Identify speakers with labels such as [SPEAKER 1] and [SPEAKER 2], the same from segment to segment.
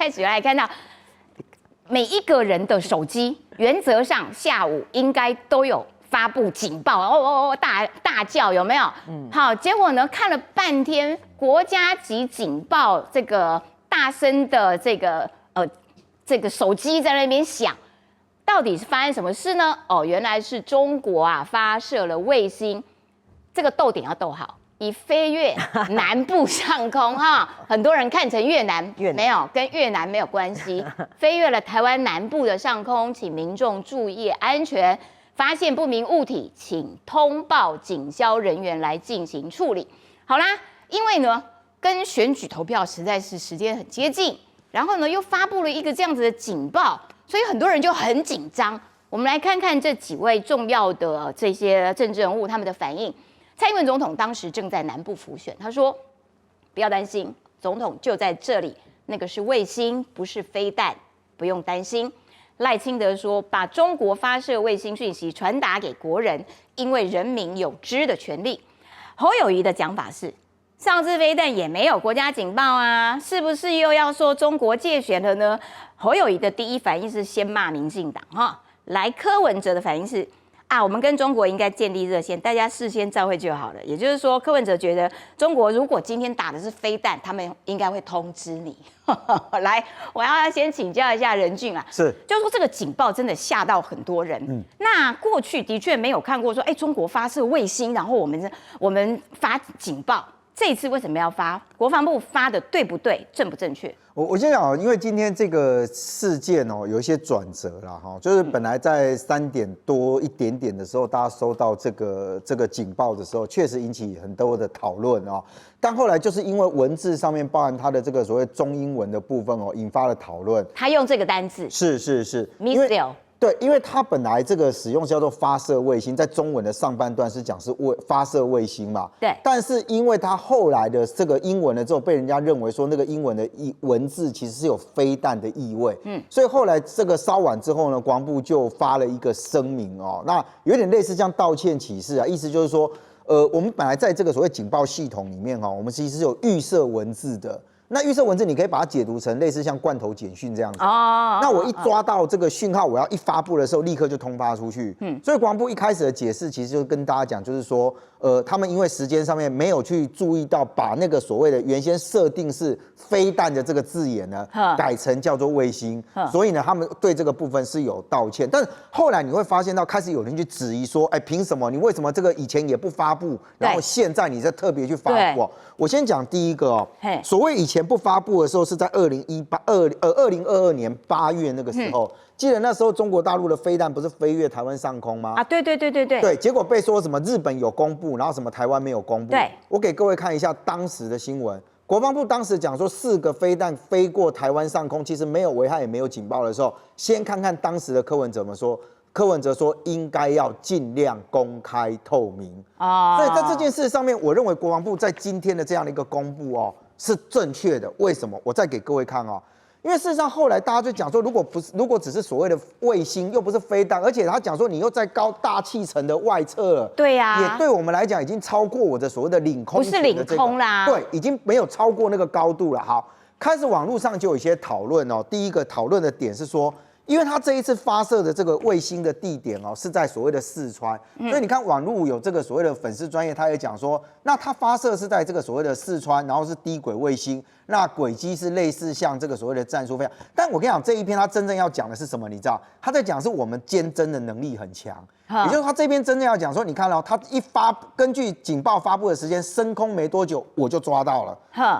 [SPEAKER 1] 开始来看到，每一个人的手机原则上下午应该都有发布警报，大叫有没有？好，结果呢看了半天，国家级警报这个大声的这个手机在那边响。到底是发生什么事呢？哦，原来是中国啊发射了卫星，这个逗点要逗好，以飞越南部上空哈，很多人看成越南，没有，跟越南没有关系，飞越了台湾南部的上空，请民众注意安全，发现不明物体，请通报警消人员来进行处理。好啦，因为呢跟选举投票实在是时间很接近，然后呢又发布了一个这样子的警报。所以很多人就很紧张。我们来看看这几位重要的这些政治人物他们的反应。蔡英文总统当时正在南部辅选，他说：“不要担心，总统就在这里，那个是卫星，不是飞弹，不用担心。”赖清德说：“把中国发射卫星讯息传达给国人，因为人民有知的权利。”侯友宜的讲法是：“上次飞弹也没有国家警报啊，是不是又要说中国介选了呢？”侯友宜的第一反应是先骂民进党哈，来柯文哲的反应是啊，我们跟中国应该建立热线，大家事先照会就好了。也就是说，柯文哲觉得中国如果今天打的是飞弹，他们应该会通知你。来，我要先请教一下任俊啊，
[SPEAKER 2] 是，
[SPEAKER 1] 就是说这个警报真的吓到很多人。那过去的确没有看过说，中国发射卫星，然后我们发警报。这一次为什么要发？国防部发的对不对？正不正确？
[SPEAKER 2] 我先讲，因为今天这个事件有一些转折啦哈，就是本来在3点多一点点的时候，大家收到这个警报的时候，确实引起很多的讨论哦。但后来就是因为文字上面包含它的这个所谓中英文的部分引发了讨论。
[SPEAKER 1] 他用这个单字
[SPEAKER 2] 是
[SPEAKER 1] ，missile。
[SPEAKER 2] 对，因为它本来这个使用叫做发射卫星，在中文的上半段是讲是发射卫星嘛，
[SPEAKER 1] 对。
[SPEAKER 2] 但是因为它后来的这个英文了之后，被人家认为说那个英文的文字其实是有飞弹的意味，所以后来这个稍晚之后呢，国防部就发了一个声明哦，那有点类似像道歉启事啊，意思就是说，我们本来在这个所谓警报系统里面我们其实是有预设文字的。那预设文字你可以把它解读成类似像罐头简讯这样子。那我一抓到这个讯号，我要一发布的时候，立刻就通发出去。所以国防部一开始的解释其实就跟大家讲，就是说，他们因为时间上面没有去注意到，把那个所谓的原先设定是飞弹的这个字眼呢，改成叫做卫星，所以呢，他们对这个部分是有道歉。但是后来你会发现到，开始有人去质疑说，凭什么你为什么这个以前也不发布，然后现在你再特别去发布？我先讲第一个所谓以前不发布的时候是在2022年8月那个时候，记得那时候中国大陆的飞弹不是飞越台湾上空吗？
[SPEAKER 1] 对。对，
[SPEAKER 2] 结果被说什么日本有公布，然后什么台湾没有公布。对，我给各位看一下当时的新闻，国防部当时讲说4个飞弹飞过台湾上空，其实没有危害也没有警报的时候，先看看当时的柯文哲怎么说。柯文哲说应该要尽量公开透明所以在这件事上面，我认为国防部在今天的这样的一个公布是正确的。为什么？我再给各位看因为事实上后来大家就讲说，如果只是所谓的卫星，又不是飞弹，而且他讲说你又在高大气层的外侧了，
[SPEAKER 1] 对呀，
[SPEAKER 2] 也对我们来讲已经超过我的所谓的领空，
[SPEAKER 1] 不是领空啦，
[SPEAKER 2] 对，已经没有超过那个高度了。好，开始网络上就有一些讨论第一个讨论的点是说，因为他这一次发射的这个卫星的地点是在所谓的四川，所以你看网络有这个所谓的粉丝专业，他也讲说，那他发射是在这个所谓的四川，然后是低轨卫星，那轨迹是类似像这个所谓的战术飞弹。但我跟你讲，这一篇他真正要讲的是什么？你知道，他在讲是我们监侦的能力很强，也就是他这边真正要讲说，你看他根据警报发布的时间，升空没多久我就抓到了，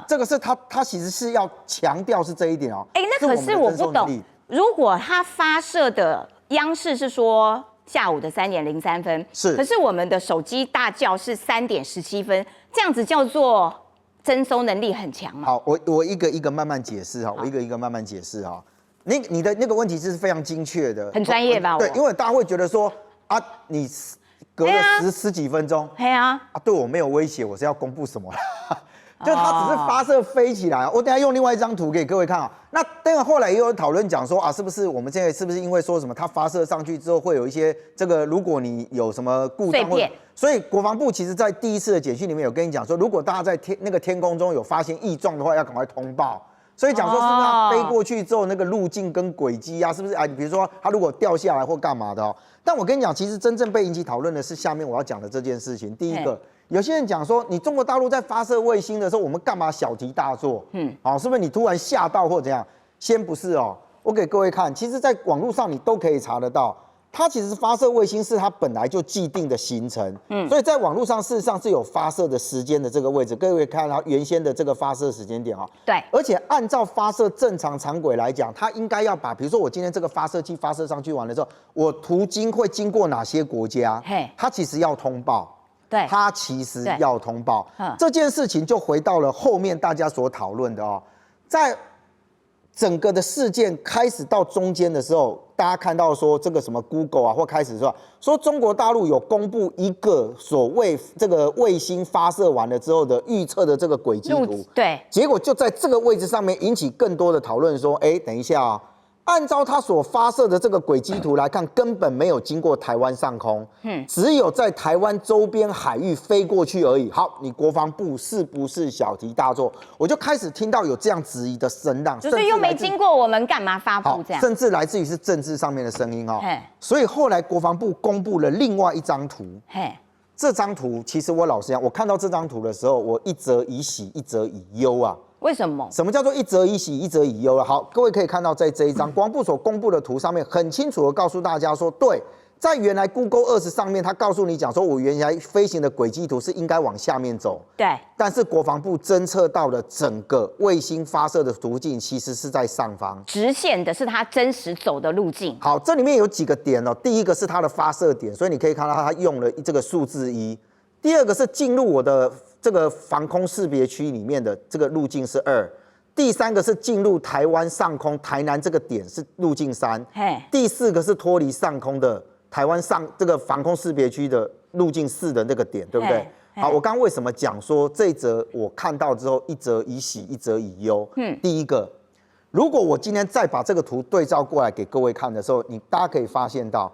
[SPEAKER 2] 这个是他其实是要强调是这一点
[SPEAKER 1] 那可是我不懂。如果他发射的央视是说下午的3点03分，可是我们的手机大叫是3点17分，这样子叫做侦搜能力很强吗？
[SPEAKER 2] 好，我一个一个慢慢解释我一个一个慢慢解释你的那个问题是非常精确的，
[SPEAKER 1] 很专业吧？
[SPEAKER 2] 对，因为大家会觉得说你隔了十几分钟，对我没有威胁，我是要公布什么？就它只是发射飞起来，我等一下用另外一张图给各位看那当然后来也有讨论讲说是不是我们现在是不是因为说什么它发射上去之后会有一些这个，如果你有什么故障或者，所以国防部其实在第一次的简讯里面有跟你讲说，如果大家在那个天空中有发现异状的话，要赶快通报。所以讲说是不是它飞过去之后那个路径跟轨迹啊，是不是啊？比如说它如果掉下来或干嘛的哦。但我跟你讲，其实真正被引起讨论的是下面我要讲的这件事情。第一个，有些人讲说，你中国大陆在发射卫星的时候，我们干嘛小题大做？好，是不是你突然吓到或怎样？先不是哦，我给各位看，其实在网络上你都可以查得到。它其实发射卫星是它本来就既定的行程，所以在网络上事实上是有发射的时间的这个位置，各位看到原先的这个发射时间点啊，
[SPEAKER 1] 对，
[SPEAKER 2] 而且按照发射正常常轨来讲，它应该要把，比如说我今天这个发射器发射上去完了之后，我途经会经过哪些国家，它其实要通报。
[SPEAKER 1] 对，
[SPEAKER 2] 它其实要通报这件事情，就回到了后面大家所讨论的哦，在整个的事件开始到中间的时候，大家看到说这个什么 Google 啊，或开始说中国大陆有公布一个所谓这个卫星发射完了之后的预测的这个轨迹图，
[SPEAKER 1] 对，
[SPEAKER 2] 结果就在这个位置上面引起更多的讨论，说，等一下啊。按照它所发射的这个轨迹图来看，根本没有经过台湾上空，只有在台湾周边海域飞过去而已。好，你国防部是不是小题大做？我就开始听到有这样质疑的声浪，
[SPEAKER 1] 就是又没经过我们，干嘛发布这样？
[SPEAKER 2] 甚至来自于是政治上面的声音哦。所以后来国防部公布了另外一张图，这张图其实我老实讲，我看到这张图的时候，我一则以喜，一则以忧啊。
[SPEAKER 1] 为什么？
[SPEAKER 2] 什么叫做一则以喜，一则以忧了？好，各位可以看到，在这一张国防部所公布的图上面，很清楚的告诉大家说，对，在原来 Google Earth 上面，它告诉你讲说，我原来飞行的轨迹图是应该往下面走，
[SPEAKER 1] 对。
[SPEAKER 2] 但是国防部侦测到的整个卫星发射的途径，其实是在上方，
[SPEAKER 1] 直线的是它真实走的路径。
[SPEAKER 2] 好，这里面有几个点哦，第一个是它的发射点，所以你可以看到它用了这个数字1。第二个是进入我的这个防空识别区里面的这个路径是2，第三个是进入台湾上空台南这个点是路径3，第四个是脱离上空的台湾上这个防空识别区的路径4的那个点，对不对？好，我刚刚为什么讲说这一则我看到之后，一则以喜，一则以忧？第一个，如果我今天再把这个图对照过来给各位看的时候，大家可以发现到。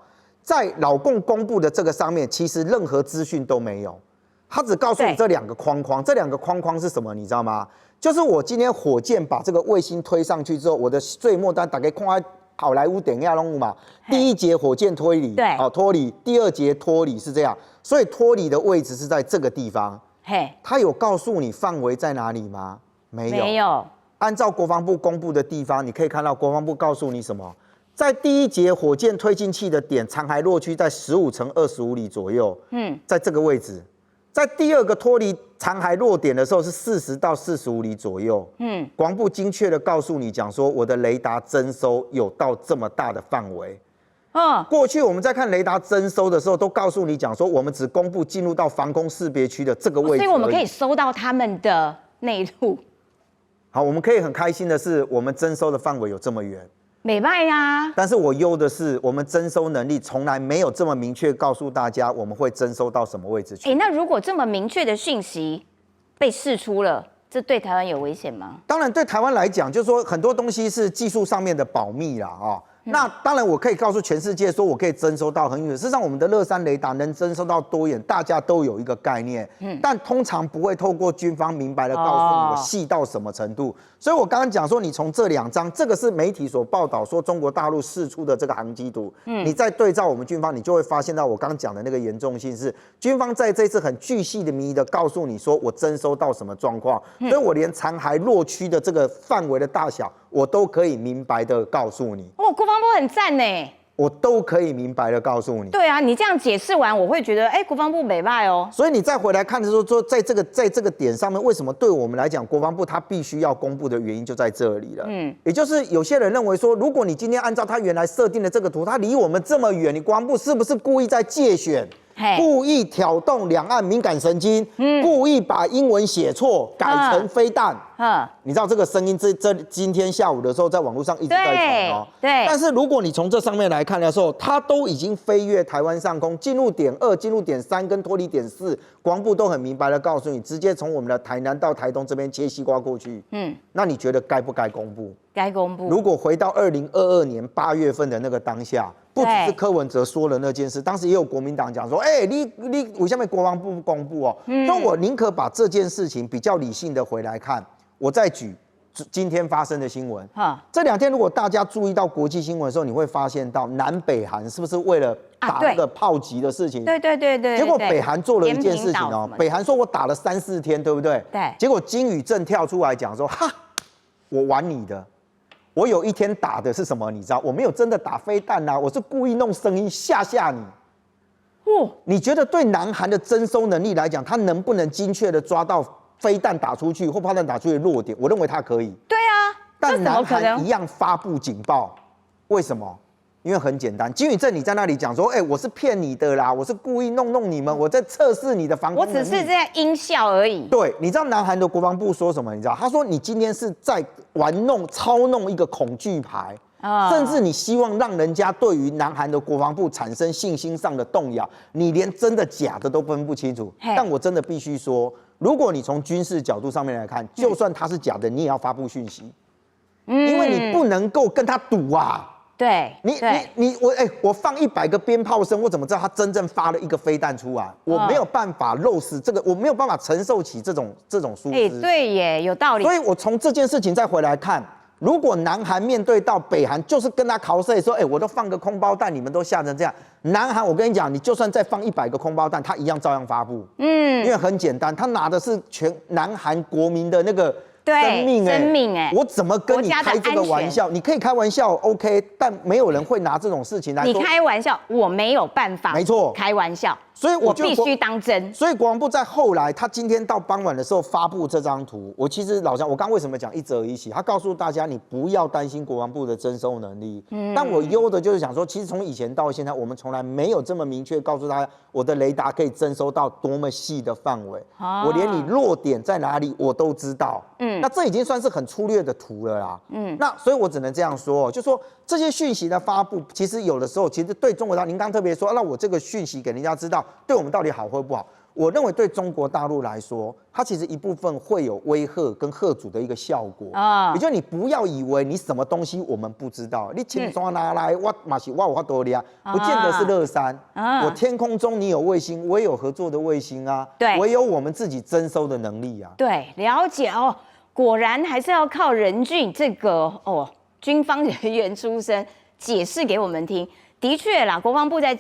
[SPEAKER 2] 在老共公布的这个上面，其实任何资讯都没有，他只告诉你这2个框框，这2个框框是什么？你知道吗？就是我今天火箭把这个卫星推上去之后，我的最末端大概看在好莱坞电影弄嘛，第一节火箭推理，
[SPEAKER 1] 对，
[SPEAKER 2] 脱离，第2节脱离是这样，所以脱离的位置是在这个地方。他有告诉你范围在哪里吗？没有。按照国防部公布的地方，你可以看到国防部告诉你什么？在第一节火箭推进器的点残骸落区在15乘25里左右，在这个位置。在第2个脱离残骸落点的时候是40到45里左右，国防部精确的告诉你讲说，我的雷达征收有到这么大的范围。过去我们在看雷达征收的时候，都告诉你讲说，我们只公布进入到防空识别区的这个位置，
[SPEAKER 1] 所以我们可以收到他们的内陆。
[SPEAKER 2] 好，我们可以很开心的是，我们征收的范围有这么远。
[SPEAKER 1] 美败呀！
[SPEAKER 2] 但是我忧的是，我们征收能力从来没有这么明确告诉大家我们会征收到什么位置去。
[SPEAKER 1] 那如果这么明确的讯息被释出了，这对台湾有危险吗？
[SPEAKER 2] 当然，对台湾来讲，就是说很多东西是技术上面的保密啦，那当然，我可以告诉全世界说，我可以征收到很远。事实上，我们的乐山雷达能征收到多远，大家都有一个概念。但通常不会透过军方明白的告诉你我细到什么程度。所以我刚刚讲说，你从这2张，这个是媒体所报道说中国大陆释出的这个航机图，你再对照我们军方，你就会发现到我刚刚讲的那个严重性是，军方在这次很巨细的迷的告诉你说我征收到什么状况，所以我连残骸落区的这个范围的大小。我都可以明白的告诉你，
[SPEAKER 1] 国防部很赞呢，
[SPEAKER 2] 我都可以明白的告诉你。
[SPEAKER 1] 对啊，你这样解释完，我会觉得，国防部美败哦。
[SPEAKER 2] 所以你再回来看的时候，说在这个点上面，为什么对我们来讲，国防部它必须要公布的原因就在这里了。也就是有些人认为说，如果你今天按照他原来设定的这个图，它离我们这么远，你国防部是不是故意在介选？故意挑动两岸敏感神经，故意把英文写错，改成飞弹。你知道这个声音，今天下午的时候，在网络上一直在传哦。
[SPEAKER 1] 对。
[SPEAKER 2] 但是如果你从这上面来看的时候，它都已经飞越台湾上空，进入点2、进入点3跟脱离点4，国防部都很明白的告诉你，直接从我们的台南到台东这边切西瓜过去。那你觉得该不该公布？
[SPEAKER 1] 该公布。
[SPEAKER 2] 如果回到2022年8月份的那个当下。不只是柯文哲说了那件事，当时也有国民党讲说，你为什么国防部不公布哦？所以我宁可把这件事情比较理性的回来看。我再举今天发生的新闻。
[SPEAKER 1] 哈，
[SPEAKER 2] 这2天如果大家注意到国际新闻的时候，你会发现到南北韩是不是为了打那个炮击的事情？
[SPEAKER 1] 对。
[SPEAKER 2] 结果北韩做了一件事情哦，北韩说我打了3、4天，对不对？
[SPEAKER 1] 对。
[SPEAKER 2] 结果金宇镇跳出来讲说，哈，我玩你的。我有一天打的是什么？你知道？我没有真的打飞弹啊，我是故意弄声音吓你。你觉得对南韩的征收能力来讲，他能不能精确的抓到飞弹打出去或炮弹打出去的落点？我认为他可以。
[SPEAKER 1] 对啊，
[SPEAKER 2] 但南韩一样发布警报，为什么？因为很简单，金宇镇你在那里讲说，我是骗你的啦，我是故意弄你们，我在测试你的防空能力。
[SPEAKER 1] 我只是在音效而已。
[SPEAKER 2] 对，你知道南韩的国防部说什么？你知道？他说你今天是在操弄一个恐惧牌。甚至你希望让人家对于南韩的国防部产生信心上的动摇，你连真的假的都分不清楚。但我真的必须说，如果你从军事角度上面来看，就算它是假的，你也要发布讯息，因为你不能够跟他赌啊。
[SPEAKER 1] 对，
[SPEAKER 2] 我放100个鞭炮声，我怎么知道他真正发了一个飞弹出来？我没有办法漏死这个，我没有办法承受起这种疏失。
[SPEAKER 1] 对耶，有道理。
[SPEAKER 2] 所以我从这件事情再回来看。如果南韩面对到北韩，就是跟他考试说，我都放个空包弹，你们都吓成这样。南韩，我跟你讲，你就算再放100个空包弹，他一样照样发布。因为很简单，他拿的是全南韩国民的那个生命我怎么跟你开这个玩笑？你可以开玩笑 ，OK， 但没有人会拿这种事情来说。
[SPEAKER 1] 你开玩笑，我没有办法。
[SPEAKER 2] 没错，
[SPEAKER 1] 开玩笑。
[SPEAKER 2] 所以
[SPEAKER 1] 我必须当真。
[SPEAKER 2] 所以国防部在后来，他今天到傍晚的时候发布这张图。我其实老实讲，我刚为什么讲一则一喜？他告诉大家，你不要担心国防部的征收能力。但我忧的就是想说，其实从以前到现在，我们从来没有这么明确告诉大家，我的雷达可以征收到多么细的范围。我连你落点在哪里我都知道。那这已经算是很粗略的图了啦。那所以我只能这样说，就说这些讯息的发布，其实有的时候，其实对中国大陆，您刚特别说，那我这个讯息给人家知道。对我们到底好或不好？我认为对中国大陆来说，它其实一部分会有威吓跟吓阻的一个效果也就是你不要以为你什么东西我们不知道，你轻松拿来，我嘛是我有法多厉害，不见得是乐山。我天空中你有卫星，我也有合作的卫星啊，对，我也有我们自己征收的能力啊。对，了解哦，果然还是要靠任俊这个军方人员出身解释给我们听。的确啦，国防部在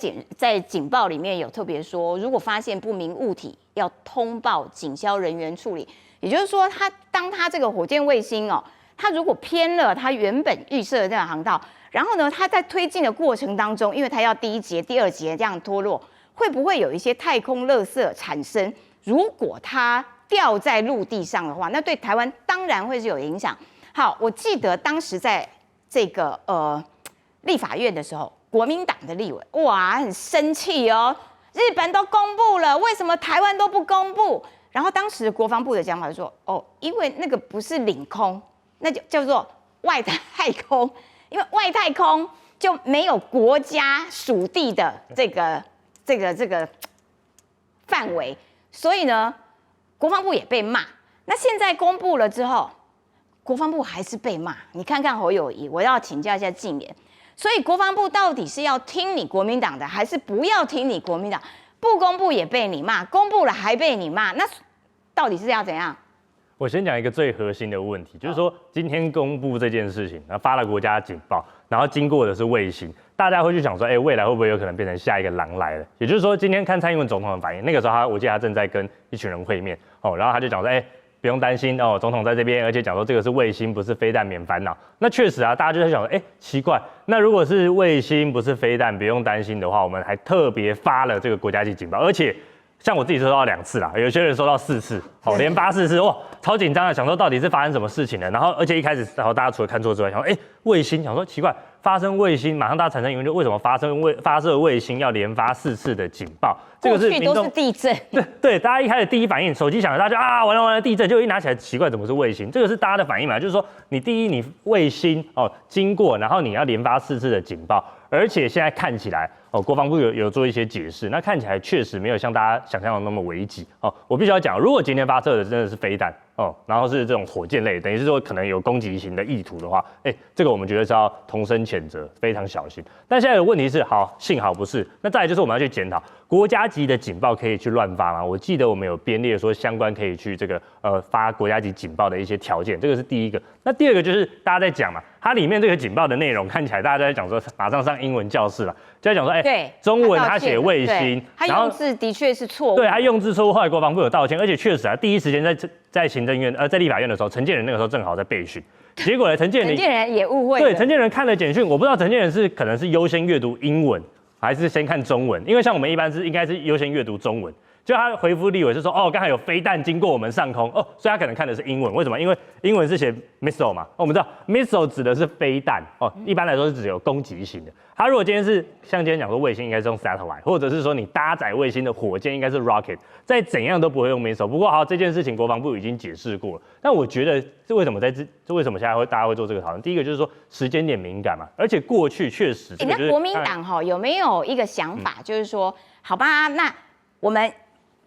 [SPEAKER 2] 警报里面有特别说，如果发现不明物体，要通报警消人员处理。也就是说，当他这个火箭卫星它如果偏了它原本预设的这个航道，然后呢，它在推进的过程当中，因为它要第1节、第2节这样脱落，会不会有一些太空垃圾产生？如果它掉在陆地上的话，那对台湾当然会是有影响。好，我记得当时在这个立法院的时候。国民党的立委哇很生气哦，日本都公布了，为什么台湾都不公布？然后当时国防部的讲法就说，因为那个不是领空，那就叫做外太空，因为外太空就没有国家属地的这个范围，所以呢，国防部也被骂。那现在公布了之后，国防部还是被骂。你看看侯友宜，我要请教一下静言。所以国防部到底是要听你国民党的，还是不要听你国民党？不公布也被你骂，公布了还被你骂，那到底是要怎样？
[SPEAKER 3] 我先讲一个最核心的问题，就是说今天公布这件事情，然后发了国家警报，然后经过的是卫星，大家会去想说，未来会不会有可能变成下一个狼来了？也就是说，今天看蔡英文总统的反应，那个时候我记得他正在跟一群人会面然后他就讲说，不用担心总统在这边，而且讲说这个是卫星，不是飞弹，免烦恼。那确实啊，大家就在想说，奇怪，那如果是卫星不是飞弹，不用担心的话，我们还特别发了这个国家级警报，而且像我自己收到2次啦，有些人收到4次，连发4次，哇，超紧张的，想说到底是发生什么事情了。然后而且一开始，然后大家除了看错之外，想说，卫星，想说奇怪，发生卫星，马上大家产生疑问，就为什么发射卫星要连发4次的警报？这个是民众
[SPEAKER 1] 都是地震，
[SPEAKER 3] 对，大家一开始第一反应，手机响了，大家就完了地震，就一拿起来奇怪，怎么是卫星？这个是大家的反应嘛，就是说你第一你卫星经过，然后你要连发4次的警报，而且现在看起来国防部有做一些解释，那看起来确实没有像大家想象的那么危急我必须要讲，如果今天发射的真的是飞弹，哦，然后是这种火箭类，等于是说可能有攻击型的意图的话，这个我们觉得是要同声谴责，非常小心。但现在的问题是，好，幸好不是。那再来就是我们要去检讨国家级的警报可以去乱发吗？我记得我们有编列说相关可以去这个发国家级警报的一些条件，这个是第一个。那第二个就是大家在讲嘛，它里面这个警报的内容看起来大家都在讲说马上上英文教室了，就在讲说，
[SPEAKER 1] 对，
[SPEAKER 3] 中文他写卫星，
[SPEAKER 1] 他用字的确是错误，
[SPEAKER 3] 对，他用字错误，后来国防部有道歉，而且确实啊，第一时间在行政院在立法院的时候，陈建仁那个时候正好在备询，结果呢，陈建仁
[SPEAKER 1] 也误会了，
[SPEAKER 3] 对，陈建仁看了简讯，我不知道陈建仁可能是优先阅读英文，还是先看中文，因为像我们一般应该是优先阅读中文。就他回复立委是说，刚才有飞弹经过我们上空，所以他可能看的是英文，为什么？因为英文是写 missile 嘛，我们知道 missile 指的是飞弹，一般来说是指有攻击性的。他如果今天是像今天讲说卫星应该是用 satellite， 或者是说你搭载卫星的火箭应该是 rocket， 再怎样都不会用 missile。不过好，这件事情国防部已经解释过了，但我觉得这为什么为什么现在大家会做这个讨论？第一个就是说时间点敏感嘛，而且过去确实，
[SPEAKER 1] 那国民党有没有一个想法，就是说，好吧，那我们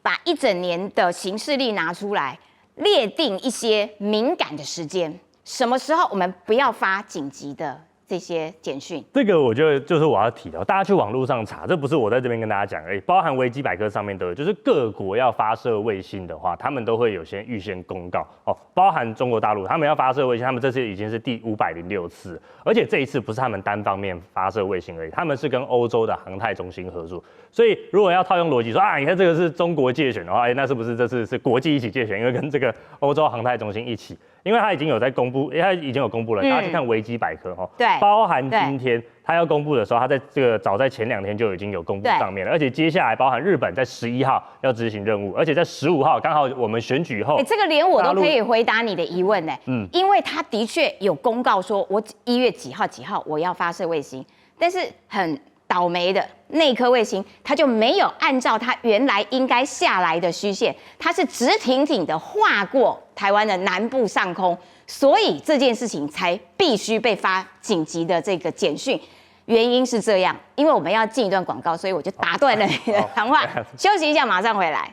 [SPEAKER 1] 把一整年的行事历拿出来，列定一些敏感的时间，什么时候我们不要发紧急的这些简讯？
[SPEAKER 3] 这个我觉得就是我要提到，大家去网络上查，这不是我在这边跟大家讲而已，包含维基百科上面都有，就是各国要发射卫星的话，他们都会有预先公告包含中国大陆，他们要发射卫星，他们这次已经是第506次，而且这一次不是他们单方面发射卫星而已，他们是跟欧洲的航太中心合作，所以如果要套用逻辑说你看这个是中国介选的话，那是不是这次是国际一起介选？因为跟这个欧洲航太中心一起，因为他已经有在公布，他已经有公布了，大家去看维基百科
[SPEAKER 1] 对，
[SPEAKER 3] 包含今天他要公布的时候，他在这个早在前2天就已经有公布上面了，而且接下来包含日本在11号要执行任务，而且在15号刚好我们选举后，
[SPEAKER 1] 这个连我都可以回答你的疑问呢，因为他的确有公告说，我1月几号我要发射卫星，但是很倒霉的那颗卫星，它就没有按照它原来应该下来的虚线，它是直挺挺的划过台湾的南部上空，所以这件事情才必须被发紧急的这个简讯。原因是这样，因为我们要进一段广告，所以我就打断了你的谈话，休息一下，马上回来。